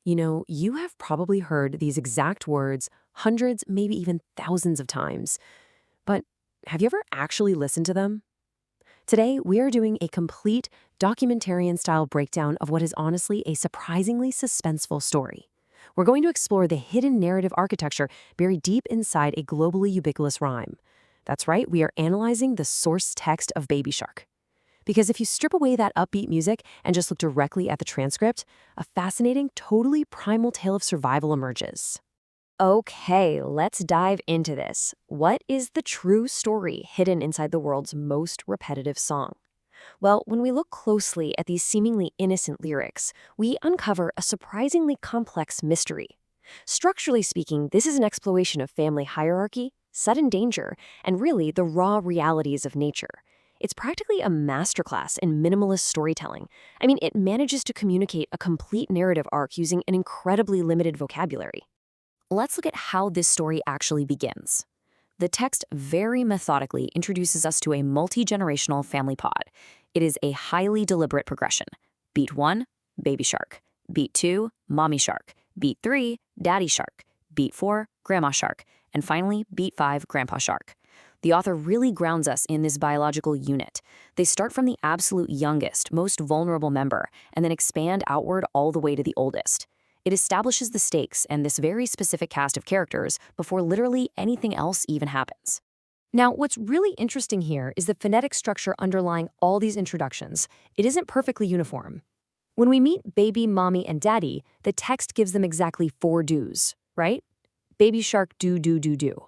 You have probably heard these exact words hundreds, maybe even thousands of times. But have you ever actually listened to them? Today, we are doing a complete documentarian-style breakdown of what is honestly a surprisingly suspenseful story. We're going to explore the hidden narrative architecture buried deep inside a globally ubiquitous rhyme. That's right, we are analyzing the source text of Baby Shark. Because if you strip away that upbeat music and just look directly at the transcript, a fascinating, totally primal tale of survival emerges. Okay, let's dive into this. What is the true story hidden inside the world's most repetitive song? Well, when we look closely at these seemingly innocent lyrics, we uncover a surprisingly complex mystery. Structurally speaking, this is an exploration of family hierarchy, sudden danger, and really the raw realities of nature. It's practically a masterclass in minimalist storytelling. I mean, it manages to communicate a complete narrative arc using an incredibly limited vocabulary. Let's look at how this story actually begins. The text very methodically introduces us to a multi-generational family pod. It is a highly deliberate progression. Beat 1, Baby Shark. Beat 2, Mommy Shark. Beat 3, Daddy Shark. Beat 4, Grandma Shark. And finally, Beat 5, Grandpa Shark. The author really grounds us in this biological unit. They start from the absolute youngest, most vulnerable member, and then expand outward all the way to the oldest. It establishes the stakes and this very specific cast of characters before literally anything else even happens. Now, what's really interesting here is the phonetic structure underlying all these introductions. It isn't perfectly uniform. When we meet baby, mommy, and daddy, the text gives them exactly 4 do's, right? Baby shark do do do do.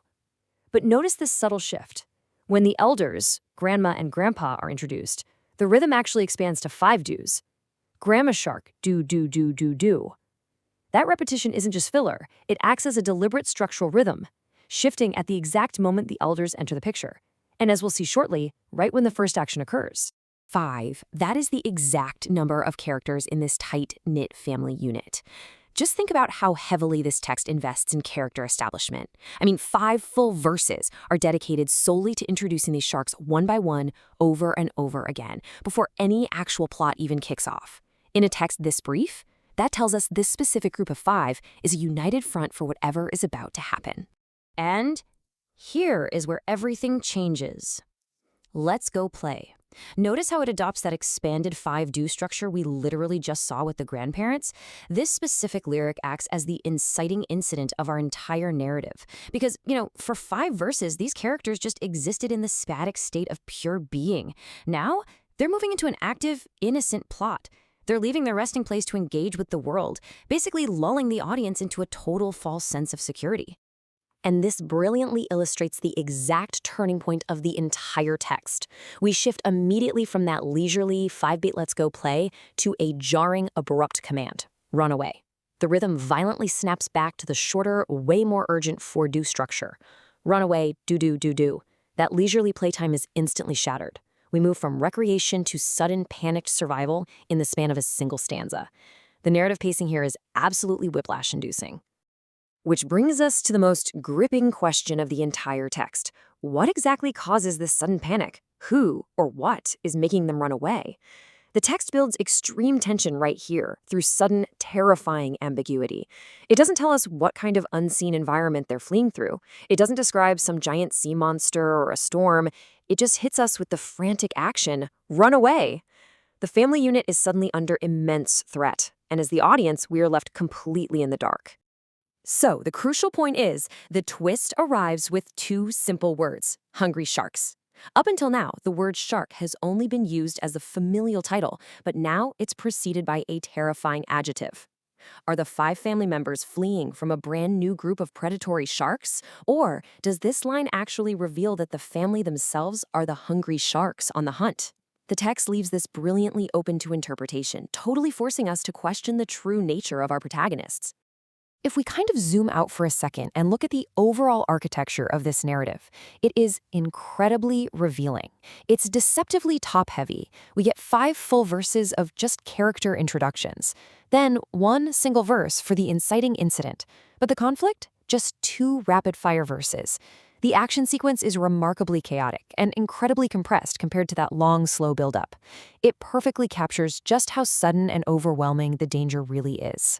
But notice this subtle shift. When the elders, grandma and grandpa, are introduced, the rhythm actually expands to 5 do's. Grandma shark do do do do do. That repetition isn't just filler, it acts as a deliberate structural rhythm, shifting at the exact moment the elders enter the picture. And as we'll see shortly, right when the first action occurs. 5, that is the exact number of characters in this tight-knit family unit. Just think about how heavily this text invests in character establishment. I mean, 5 full verses are dedicated solely to introducing these sharks one by one, over and over again, before any actual plot even kicks off. In a text this brief, that tells us this specific group of 5 is a united front for whatever is about to happen. And here is where everything changes. Let's go play. Notice how it adopts that expanded 5-do structure we literally just saw with the grandparents? This specific lyric acts as the inciting incident of our entire narrative. Because, for 5 verses, these characters just existed in the static state of pure being. Now, they're moving into an active, innocent plot. They're leaving their resting place to engage with the world, basically lulling the audience into a total false sense of security. And this brilliantly illustrates the exact turning point of the entire text. We shift immediately from that leisurely 5-beat let's go play to a jarring, abrupt command, run away. The rhythm violently snaps back to the shorter, way more urgent 4-do structure. Run away, do-do-do-do. That leisurely playtime is instantly shattered. We move from recreation to sudden panicked survival in the span of a single stanza. The narrative pacing here is absolutely whiplash-inducing. Which brings us to the most gripping question of the entire text. What exactly causes this sudden panic? Who or what is making them run away? The text builds extreme tension right here through sudden, terrifying ambiguity. It doesn't tell us what kind of unseen environment they're fleeing through. It doesn't describe some giant sea monster or a storm. It just hits us with the frantic action, run away. The family unit is suddenly under immense threat, and as the audience, we are left completely in the dark. So, the crucial point is, the twist arrives with 2 simple words, hungry sharks. Up until now, the word shark has only been used as a familial title, but now it's preceded by a terrifying adjective. Are the 5 family members fleeing from a brand new group of predatory sharks? Or does this line actually reveal that the family themselves are the hungry sharks on the hunt? The text leaves this brilliantly open to interpretation, totally forcing us to question the true nature of our protagonists. If we kind of zoom out for a second and look at the overall architecture of this narrative, it is incredibly revealing. It's deceptively top-heavy. We get 5 full verses of just character introductions, then 1 single verse for the inciting incident. But the conflict? Just 2 rapid-fire verses. The action sequence is remarkably chaotic and incredibly compressed compared to that long, slow buildup. It perfectly captures just how sudden and overwhelming the danger really is.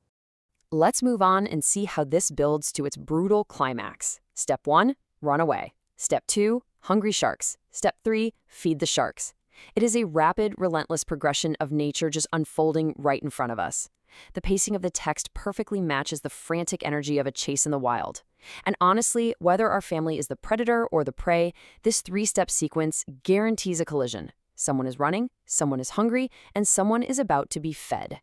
Let's move on and see how this builds to its brutal climax. Step 1, run away. Step 2, hungry sharks. Step 3, feed the sharks. It is a rapid, relentless progression of nature just unfolding right in front of us. The pacing of the text perfectly matches the frantic energy of a chase in the wild. And honestly, whether our family is the predator or the prey, this 3-step sequence guarantees a collision. Someone is running, someone is hungry, and someone is about to be fed.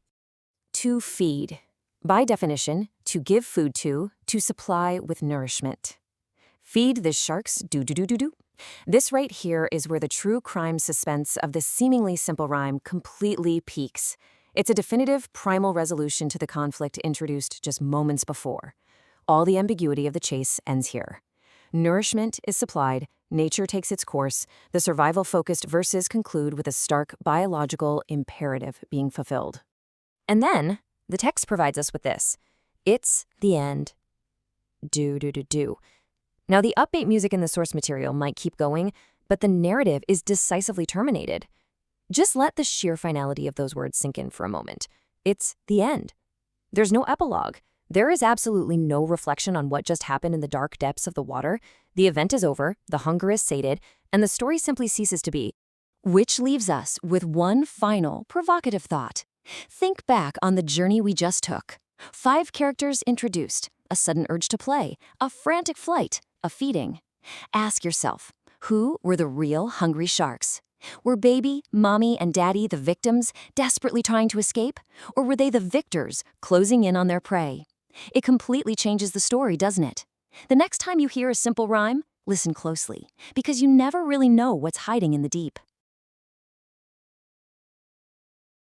To feed. By definition, to give food to supply with nourishment. Feed the sharks, do-do-do-do-do. This right here is where the true crime suspense of this seemingly simple rhyme completely peaks. It's a definitive primal resolution to the conflict introduced just moments before. All the ambiguity of the chase ends here. Nourishment is supplied, nature takes its course, the survival-focused verses conclude with a stark biological imperative being fulfilled. And then, the text provides us with this. It's the end. Do-do-do-do. Now, the upbeat music in the source material might keep going, but the narrative is decisively terminated. Just let the sheer finality of those words sink in for a moment. It's the end. There's no epilogue. There is absolutely no reflection on what just happened in the dark depths of the water. The event is over, the hunger is sated, and the story simply ceases to be. Which leaves us with one final, provocative thought. Think back on the journey we just took. 5 characters introduced, a sudden urge to play, a frantic flight, a feeding. Ask yourself, who were the real hungry sharks? Were baby, mommy, and daddy the victims, desperately trying to escape? Or were they the victors, closing in on their prey? It completely changes the story, doesn't it? The next time you hear a simple rhyme, listen closely, because you never really know what's hiding in the deep.